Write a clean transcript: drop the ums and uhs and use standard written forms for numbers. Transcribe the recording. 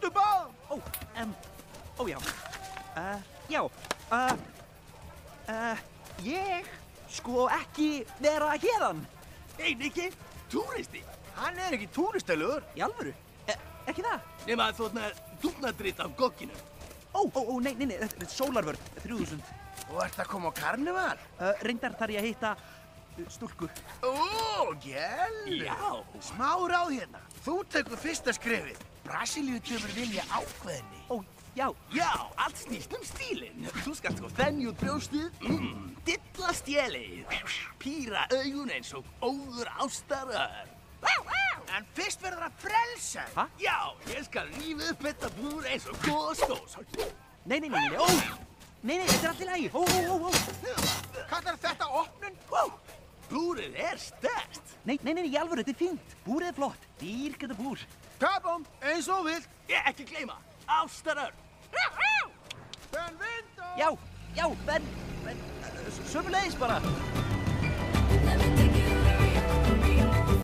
Skjótu bá! Ó, já. Ég sko ekki vera hérðan. Hey, Nikki, túristi. Hann ekki túristelugur. Í alvöru? Ekki það? Nema að þóna dúfnadrit af gogginu. Nei, þetta er sólarvörn, 3000. Og ert að koma á karneval? Reyndar þarf ég að hitta stúlku. Ó, gæl. Já. Smá ráð hérna. Þú tekur fyrsta skrefið. Brasilíutjöfur vilja ákveðni. Já. Já, allt snýst stílinn. Þú skalt sko þenja út brjóstið, dilla stjelið, píra augun eins og óður ástarör. En fyrst verður að frelsa. Ha? Já, ég skal rífa upp þetta búr eins og góðstós. Nei, Nei, þetta er allt í lagi. Kallar þetta opnun? Búrið er sterkt. Nei, í alvöru, þetta er fínt. Búrið er flott. Dýrkjöta búr. Kabum, eins og vilt. Ég ekki gleyma, ástarör. Ben Vindó! Já, Ben, sömuleiðis bara.